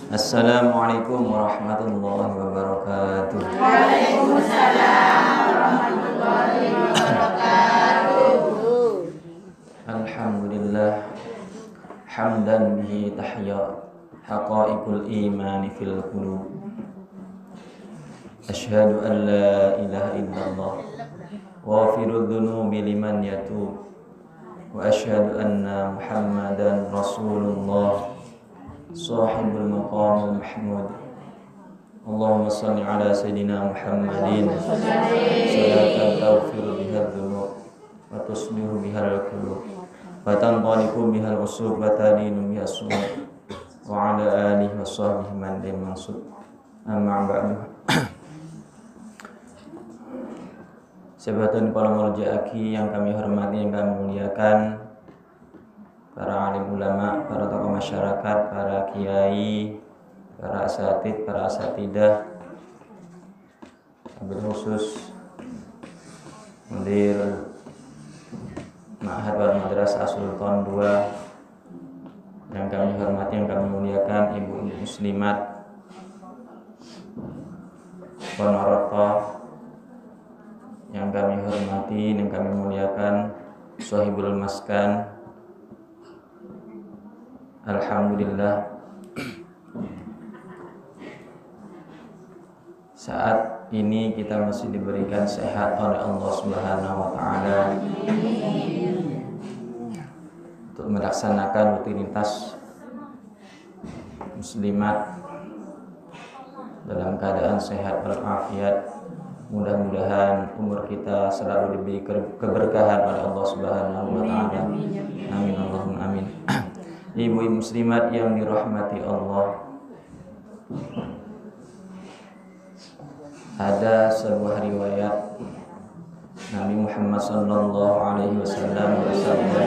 Assalamualaikum warahmatullahi wabarakatuh. Waalaikumsalam warahmatullahi wabarakatuh. Alhamdulillah hamdan bihi tahya haqaiqul imani fil qulub. Asyhadu an la ilaha illallah ghafirudz dzunubi liman yatub wa asyhadu anna Muhammadan Rasulullah sahibul maqamil mahmud. Allahumma salli ala sayyidina Muhammadin salatan taghfiru biha dzunub wa tusbihu biha al-qulub wa tanqaliqu biha al-usub wa tadinu biha as-sumud wa ala alihi wa sahbihi man mansub. Amma ba'du. Sahabatun para marja'aki yang kami hormati, yang kami muliakan, para alim ulama, para tokoh masyarakat, para kiai, para asatid, para asatidah, wabil khusus Mudir Ma'had wal Madrasah Sultan II yang kami hormati, yang kami muliakan, ibu muslimat, Ponorogo yang kami hormati, yang kami muliakan, Sohibul Maskan. Alhamdulillah, saat ini kita masih diberikan sehat oleh Allah Subhanahu wa taala untuk melaksanakan rutinitas muslimat dalam keadaan sehat walafiat. Mudah-mudahan umur kita selalu diberi keberkahan oleh Allah Subhanahu wa taala. Amin Allahumma amin. Ibu-ibu muslimat yang dirahmati Allah, ada sebuah riwayat Nabi Muhammad sallallahu alaihi wasallam bersabda,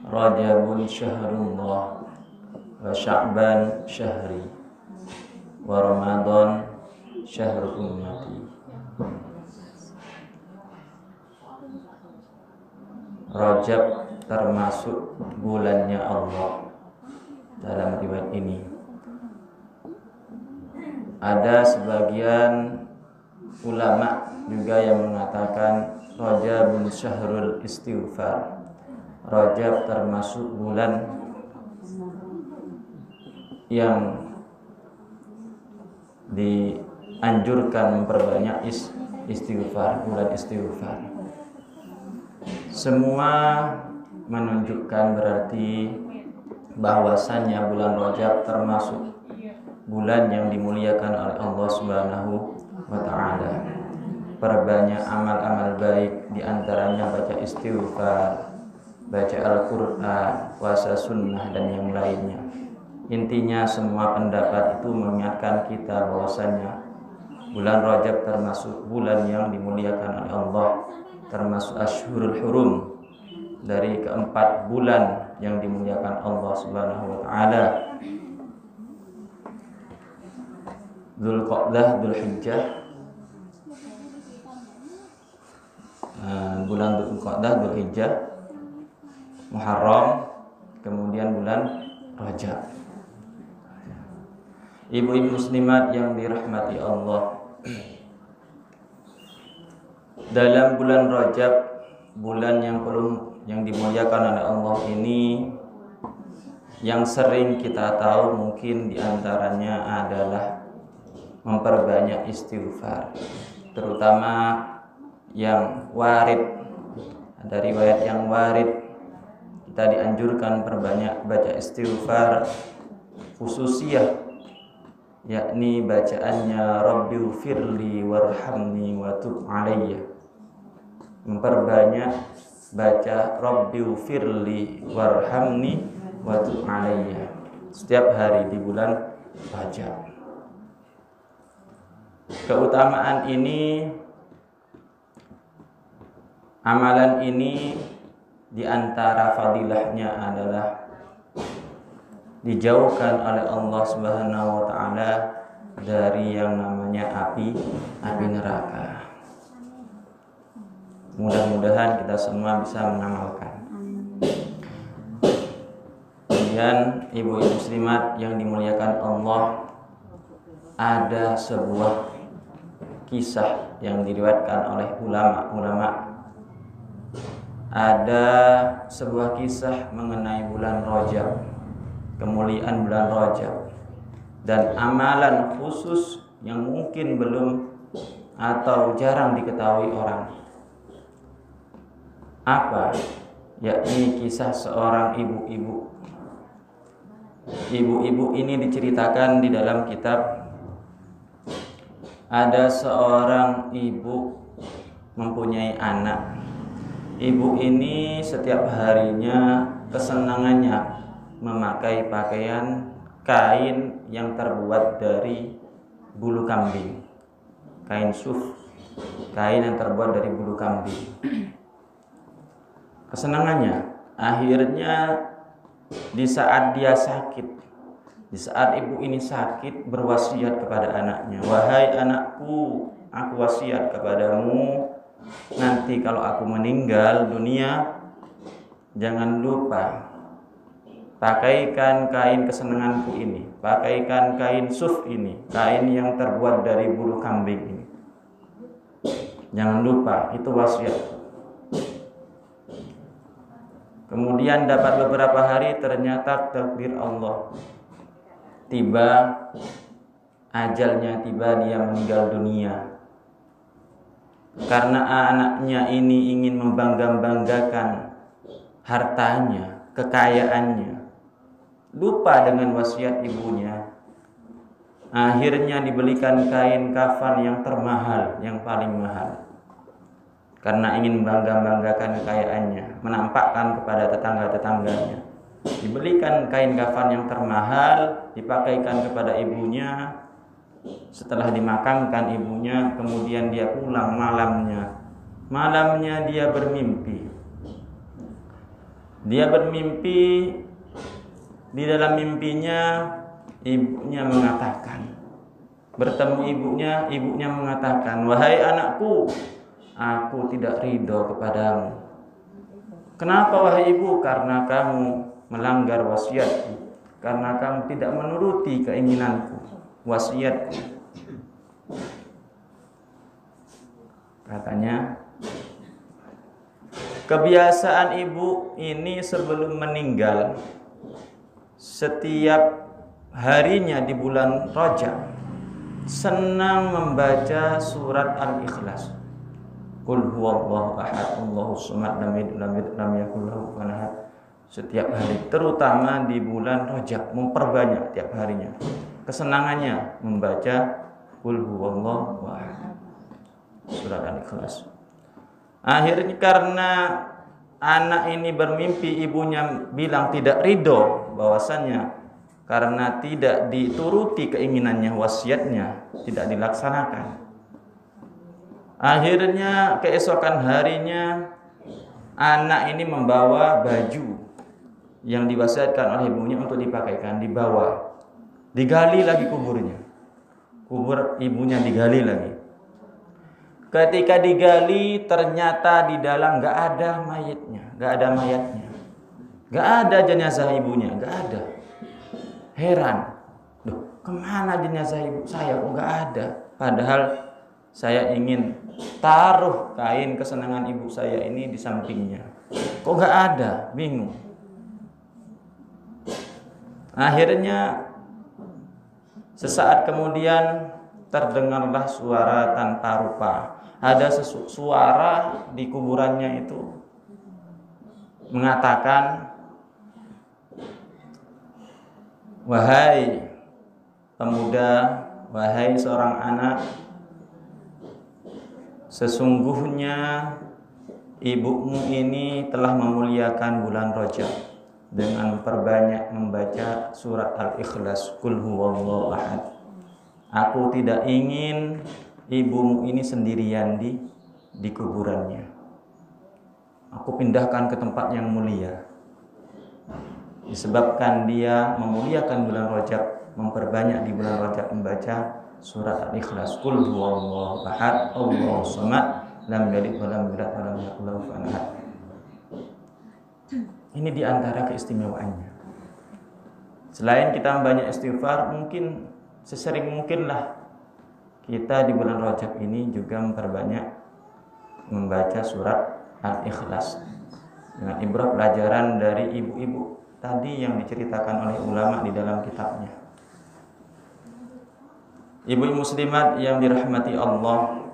Rajabun syahrullah wa Sya'ban syahri wa Ramadan syahrul ummati. Rajab termasuk bulannya Allah. Dalam riwayat ini ada sebagian ulama juga yang mengatakan Rajabun syahrul istighfar. Rajab termasuk bulan yang dianjurkan memperbanyak istighfar, bulan istighfar. Semua menunjukkan berarti bahwasannya bulan Rajab termasuk bulan yang dimuliakan oleh Allah Subhanahu wa taala. Perbanyak amal-amal baik, diantaranya baca istighfar, baca Al-Qur'an, puasa sunnah dan yang lainnya. Intinya semua pendapat itu mengingatkan kita bahwasannya bulan Rajab termasuk bulan yang dimuliakan oleh Allah, termasuk Ashhurul Hurum, dari keempat bulan yang dimuliakan Allah Subhanahu wa taala. Dzulqa'dah, Dzulhijjah, bulan Dzulqa'dah, Dzulhijjah, Muharram, kemudian bulan Rajab. Ibu-ibu muslimat yang dirahmati Allah, dalam bulan Rajab, bulan yang dimuliakan oleh Allah ini, yang sering kita tahu mungkin diantaranya adalah memperbanyak istighfar, terutama yang warid. Ada riwayat yang warid, kita dianjurkan perbanyak baca istighfar, khususiyah yakni bacaannya Rabbighfirli warhamni wa tub alayya. Memperbanyak baca Rabbighfirli warhamni wa tub alayya setiap hari di bulan Rajab. Keutamaan ini, amalan ini, di antara fadilahnya adalah dijauhkan oleh Allah Subhanahu wa taala dari yang namanya api neraka. Mudah-mudahan kita semua bisa mengamalkan. sekalian, ibu-ibu muslimat yang dimuliakan Allah, ada sebuah kisah yang diriwayatkan oleh ulama-ulama. Ada sebuah kisah mengenai bulan Rajab, kemuliaan bulan Rajab, dan amalan khusus yang mungkin belum atau jarang diketahui orang. Apa? Yakni kisah seorang ibu-ibu. Ibu-ibu ini diceritakan di dalam kitab. Ada seorang ibu mempunyai anak. Ibu ini setiap harinya kesenangannya memakai pakaian kain yang terbuat dari bulu kambing. Kain suf, kain yang terbuat dari bulu kambing. Kesenangannya, akhirnya di saat dia sakit, di saat ibu ini sakit, berwasiat kepada anaknya, "Wahai anakku, aku wasiat kepadamu, nanti kalau aku meninggal dunia, jangan lupa pakaikan kain kesenanganku ini, pakaikan kain suf ini, kain yang terbuat dari bulu kambing ini. Jangan lupa, itu wasiat." Kemudian dapat beberapa hari, ternyata takdir Allah tiba, ajalnya tiba, dia meninggal dunia. Karena anaknya ini ingin membangga-banggakan hartanya, kekayaannya, lupa dengan wasiat ibunya. Akhirnya dibelikan kain kafan yang termahal, yang paling mahal. Karena ingin membangga-banggakan kekayaannya, menampakkan kepada tetangga-tetangganya. Dibelikan kain kafan yang termahal, dipakaikan kepada ibunya. Setelah dimakamkan ibunya, kemudian dia pulang malamnya. Malamnya dia bermimpi. Dia bermimpi, di dalam mimpinya ibunya mengatakan, bertemu ibunya mengatakan, "Wahai anakku, aku tidak ridho kepadamu." "Kenapa wahai ibu?" "Karena kamu melanggar wasiatku, karena kamu tidak menuruti keinginanku, wasiatku." Katanya, kebiasaan ibu ini sebelum meninggal, setiap harinya di bulan Rajab senang membaca surat Al-Ikhlas. Qul huwallahu ahad, Allahus samad, lam yalid walam yakul lahu kufuwan ahad. Setiap hari, terutama di bulan Rajab, memperbanyak tiap harinya. Kesenangannya membaca Qul huwallahu ahad, surat Al-Ikhlas. Akhirnya karena anak ini bermimpi, ibunya bilang tidak ridho, bahwasannya karena tidak dituruti keinginannya, wasiatnya tidak dilaksanakan. Akhirnya keesokan harinya anak ini membawa baju yang diwasiatkan oleh ibunya untuk dipakaikan, dibawa, digali lagi kuburnya. Kubur ibunya digali lagi. Ketika digali, ternyata di dalam nggak ada mayatnya, nggak ada jenazah ibunya, nggak ada. Heran, loh, kemana jenazah ibu saya? Kok nggak ada? Padahal saya ingin taruh kain kesenangan ibu saya ini di sampingnya. Kok nggak ada? Bingung. Akhirnya sesaat kemudian terdengarlah suara tanpa rupa. Ada suara di kuburannya itu mengatakan, "Wahai pemuda, wahai seorang anak, sesungguhnya ibumu ini telah memuliakan bulan Rajab dengan perbanyak membaca surat Al-Ikhlas, Qul huwallahu ahad. Aku tidak ingin ibumu ini sendirian di kuburannya. Aku pindahkan ke tempat yang mulia." Disebabkan dia memuliakan bulan Rajab, memperbanyak di bulan Rajab membaca surat Al-Ikhlas, Qul huwallahu ahad, Allahus samad, lam yalid walam yulad walam yakul lahu kufuwan ahad. Ini diantara keistimewaannya. Selain kita banyak istighfar, mungkin sesering mungkinlah kita di bulan Rajab ini juga memperbanyak membaca surat Al-Ikhlas dengan ibrah pelajaran dari ibu-ibu tadi yang diceritakan oleh ulama di dalam kitabnya. Ibu muslimat yang dirahmati Allah,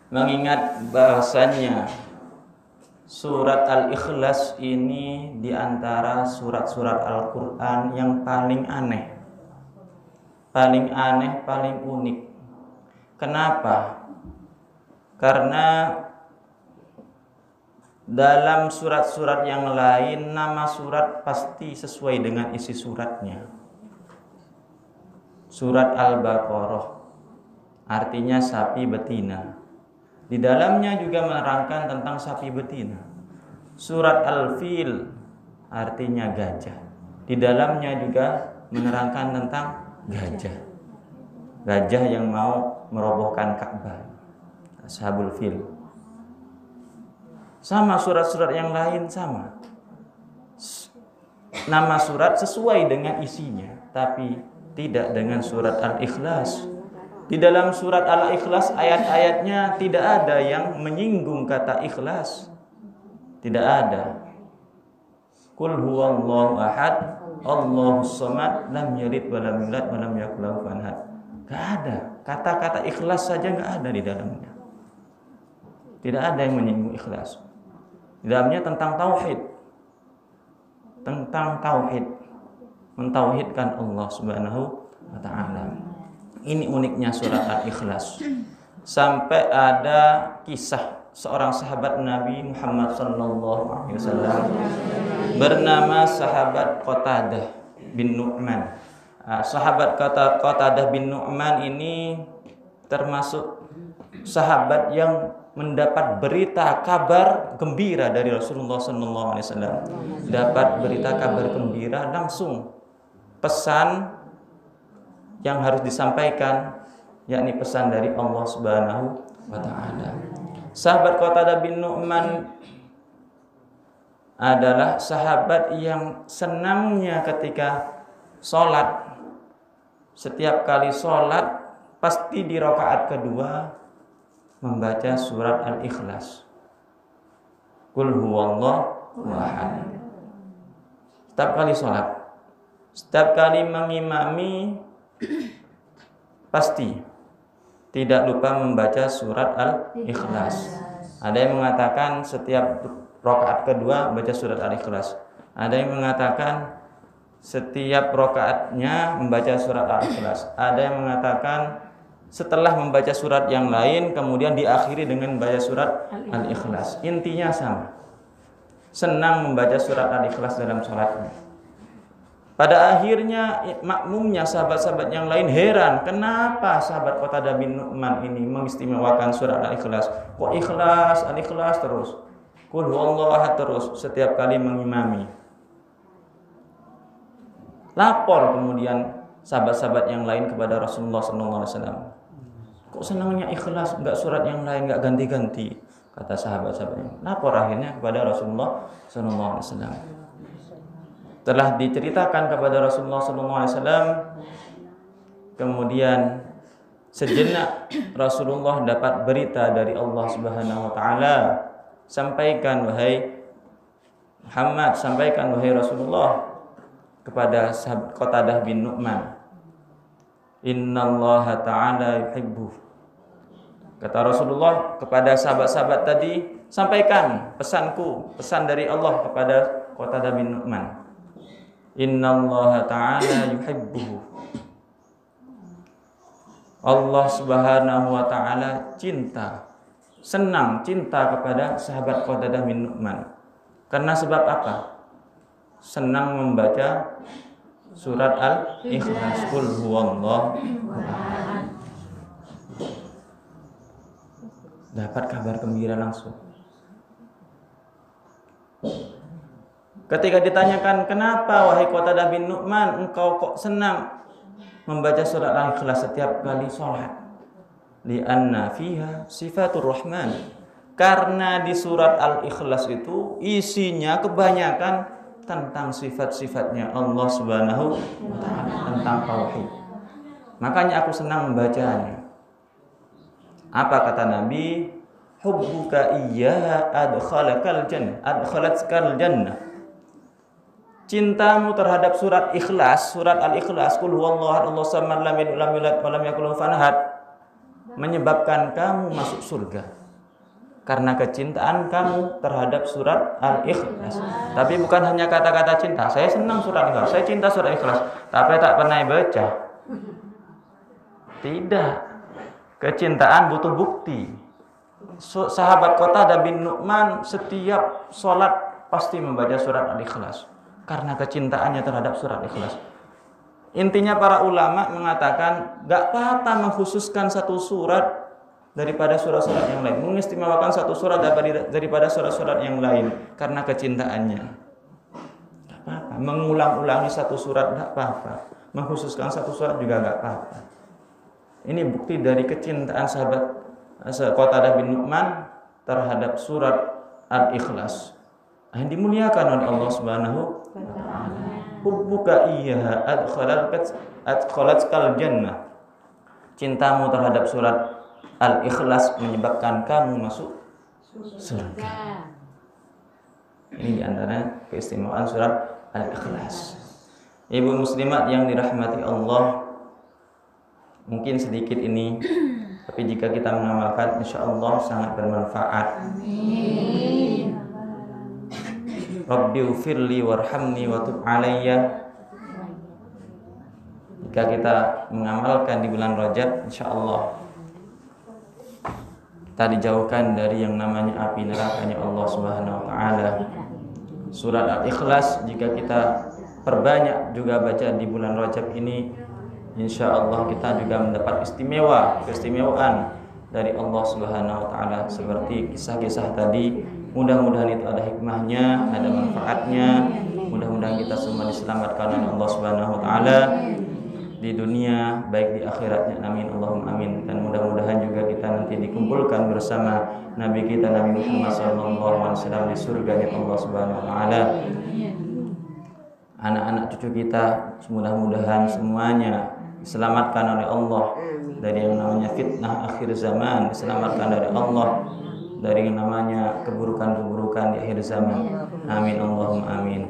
mengingat bahasanya surat Al-Ikhlas ini di antara surat-surat Al-Quran yang paling aneh, paling unik. Kenapa? Karena dalam surat-surat yang lain nama surat pasti sesuai dengan isi suratnya. Surat Al-Baqarah artinya sapi betina. Di dalamnya juga menerangkan tentang sapi betina. Surat Al-Fil artinya gajah. Di dalamnya juga menerangkan tentang gajah. Gajah yang mau merobohkan Ka'bah. Ashabul Fil. Sama surat-surat yang lain sama. Nama surat sesuai dengan isinya, tapi tidak dengan surat Al-Ikhlas. Di dalam surat Al-Ikhlas ayat-ayatnya tidak ada yang menyinggung kata ikhlas. Tidak ada. Qul huwallahu ahad, Allahus samad, lam yalid wa lam yulad wa lam yakul lahu kufuwan ahad. Enggak ada. Kata-kata ikhlas saja enggak ada di dalamnya. Tidak ada yang menyinggung ikhlas. Di dalamnya tentang tauhid. Tentang tauhid. Mentauhidkan Allah Subhanahu wa taala. Ini uniknya surat Al-Ikhlas. Sampai ada kisah seorang sahabat Nabi Muhammad sallallahu alaihi wasallam bernama sahabat Qatadah bin Nu'man. Sahabat Qatadah bin Nu'man ini termasuk sahabat yang mendapat berita kabar gembira dari Rasulullah sallallahu alaihi wasallam. Dapat berita kabar gembira, langsung pesan yang harus disampaikan, yakni pesan dari Allah Subhanahu wa taala. Sahabat Qatadah bin Nu'man adalah sahabat yang senangnya ketika sholat, setiap kali sholat pasti di rakaat kedua membaca surat Al-Ikhlas. Qul huwallahu ahad. Setiap kali sholat, setiap kali mengimami, pasti tidak lupa membaca surat Al-Ikhlas. Ada yang mengatakan setiap rakaat kedua baca surat Al-Ikhlas. Ada yang mengatakan setiap rakaatnya membaca surat Al-Ikhlas. Ada yang mengatakan setelah membaca surat yang lain kemudian diakhiri dengan membaca surat Al-Ikhlas. Intinya sama. Senang membaca surat Al-Ikhlas dalam sholatnya. Pada akhirnya makmumnya sahabat-sahabat yang lain heran, kenapa sahabat Qatadah bin Nu'man ini mengistimewakan surat Al-Ikhlas? Kok ikhlas, Al-Ikhlas terus? Qul huwallahu ahad terus setiap kali mengimami. Lapor kemudian sahabat-sahabat yang lain kepada Rasulullah SAW. Kok senangnya ikhlas, enggak surat yang lain, enggak ganti-ganti? Kata sahabat-sahabatnya. Lapor akhirnya kepada Rasulullah SAW. Telah diceritakan kepada Rasulullah SAW, kemudian sejenak Rasulullah dapat berita dari Allah Subhanahu wa taala. Sampaikan wahai Muhammad, sampaikan wahai Rasulullah kepada sahabat Qatadah bin Nu'man, innallaha ta'ala yuhibbu. Kata Rasulullah kepada sahabat-sahabat tadi, sampaikan pesanku, pesan dari Allah kepada Qatadah bin Nu'man. Innallaha ta'ala yuhibbu. Allah Subhanahu wa taala cinta, senang, cinta kepada sahabat Qatadah bin Nu'man. Karena sebab apa? Senang membaca surat Al-Ikhlas. Qul huwallahu ahad. Dapat kabar gembira langsung. Ketika ditanyakan, kenapa wahai Qatadah bin Nu'man engkau kok senang membaca surat Al-Ikhlas setiap kali sholat? Li'anna fiha sifatur rahman. Karena di surat Al-Ikhlas itu isinya kebanyakan tentang sifat-sifatnya Allah Subhanahu wa taala, tentang tauhid. Makanya aku senang membacanya. Apa kata Nabi? Hubbuka iyyaha adkhalakal jannah. Cintamu terhadap surat Ikhlas, surat Al-Ikhlas, qul huwallahu ahad, Allahu samad, lam yalid walam yulad walam yakul lahu kufuwan ahad, menyebabkan kamu masuk surga. Karena kecintaan kamu terhadap surat Al-Ikhlas. Tapi bukan hanya kata-kata cinta. Saya senang surat Ikhlas, saya cinta surat Ikhlas, tapi tak pernah baca. Tidak. Kecintaan butuh bukti. Sahabat Qatadah bin Nu'man setiap sholat pasti membaca surat Al-Ikhlas karena kecintaannya terhadap surat Ikhlas. Intinya para ulama mengatakan gak apa-apa mengkhususkan satu surat daripada surat-surat yang lain, mengistimewakan satu surat daripada surat-surat yang lain karena kecintaannya. Gak apa-apa, mengulang-ulangi satu surat gak apa-apa, mengkhususkan satu surat juga gak apa-apa. Ini bukti dari kecintaan sahabat Qatadah bin Nu'man terhadap surat Al-Ikhlas yang dimuliakan oleh Allah Subhanahu wa taala. Hubbuka iyyaha adkhalakal jannah. Cintamu terhadap surat Al-Ikhlas menyebabkan kamu masuk surga. Ini di antara keistimewaan surat Al-Ikhlas. Ibu muslimat yang dirahmati Allah, mungkin sedikit ini, tapi jika kita mengamalkan, insya Allah sangat bermanfaat. Amin. Rabbi ufirli warhamni wa tub alayya. Jika kita mengamalkan di bulan Rajab, insya Allah kita dijauhkan dari yang namanya api nerakanya Allah Subhanahu wa taala. Surat Al-Ikhlas jika kita perbanyak juga baca di bulan Rajab ini, insya Allah kita juga mendapat keistimewaan dari Allah Subhanahu wa taala seperti kisah-kisah tadi. Mudah-mudahan itu ada hikmahnya, ada manfaatnya. Mudah-mudahan kita semua diselamatkan oleh Allah Subhanahu wa taala di dunia baik di akhiratnya. Amin Allahumma amin. Dan mudah-mudahan juga kita nanti dikumpulkan bersama Nabi kita Nabi Muhammad SAW di surganya Allah Subhanahu wa taala. Anak-anak cucu kita mudah-mudahan semuanya diselamatkan oleh Allah dari yang namanya fitnah akhir zaman, diselamatkan dari Allah dari yang namanya keburukan-keburukan di akhir zaman. Amin Allahumma amin.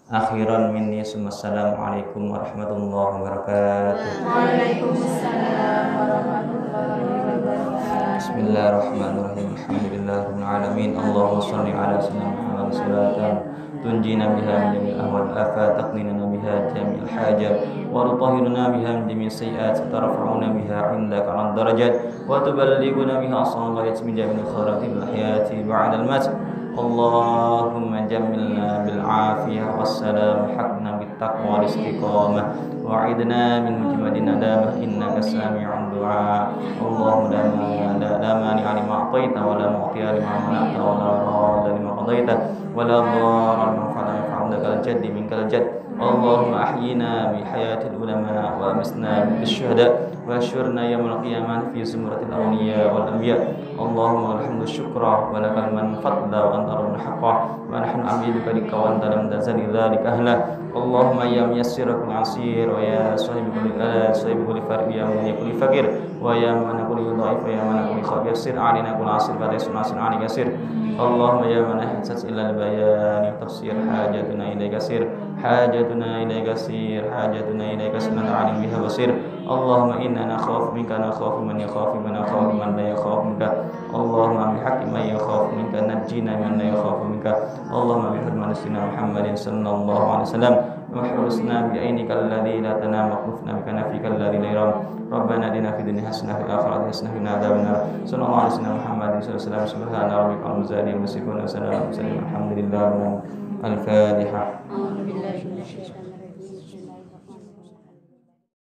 Akhiran minni assalamualaikum warahmatullahi wabarakatuh. Waalaikumsalam warahmatullahi wabarakatuh. Bismillahirrahmanirrahim. Alhamdulillahirabbil alamin. Allahumma shalli ala sayyidina Muhammad salatan tunjina biha min jami'il ahwal afat, taqnina biha jami'il hajat, wa tutahhiruna biha min jami'is sayyi'at, tarfa'una biha 'indaka 'ala darajat, wa tuballighuna biha as-salawat min jami'il khairatil hayati ba'da al-maut. Allahumma jammilna bil afiyah wassalam, hakna bit taqwa wal istiqamah, wa'idna min mujmadin nadamah, innaka sami'un du'a. Allahumma la mani'a lima a'taita wa la mu'tiya lima mana'ta wa la radda lima qadaita wa la dharra lima fa'alaka al-jadd minkal jadd. Allahumma ahyina bi hayatil ulama wa amisna bis syuhada wa asyurna yaumil qiyamah fi zumratil awliya wal anbiya. Allahumma alhamdu syukra wa lakal man fadla wa anta rabbul haqqa wa nahnu abiduka lika wa anta lam tazali dzalika ahla. Allahumma ya muyassir kul asir wa ya sahibul ala sahibul farq ya man yakul fakir wa ya man yakul dhaif ya man yakul khabir sir alina kul asir wa laysa nasir ali kasir. Allahumma ya man ahsas ila al bayan tafsir hajatuna ilaika sir hajatuna ilaika sir hajatuna ilaika sunan alim biha basir. Allahumma inna nakhafu minka nakhafu man yakhafu man yakhafu man la yakhafu minka. Allahumma bi haqqi man yakhafu minka najjina man la yakhafu minka. Allahumma bi hurmati sayyidina Muhammadin sallallahu alaihi wasallam wa hurusna bi ainika alladhi la tanam wa qufna bi kanafika alladhi la yaram. Rabbana atina fid dunya hasanah wa fil akhirati hasanah wa qina adzabannar. Sallallahu alaihi wasallam Muhammadin sallallahu alaihi wasallam. Subhana rabbika rabbil izzati amma yasifun wa salamun alal mursalin. Alhamdulillah. Al-Fatihah.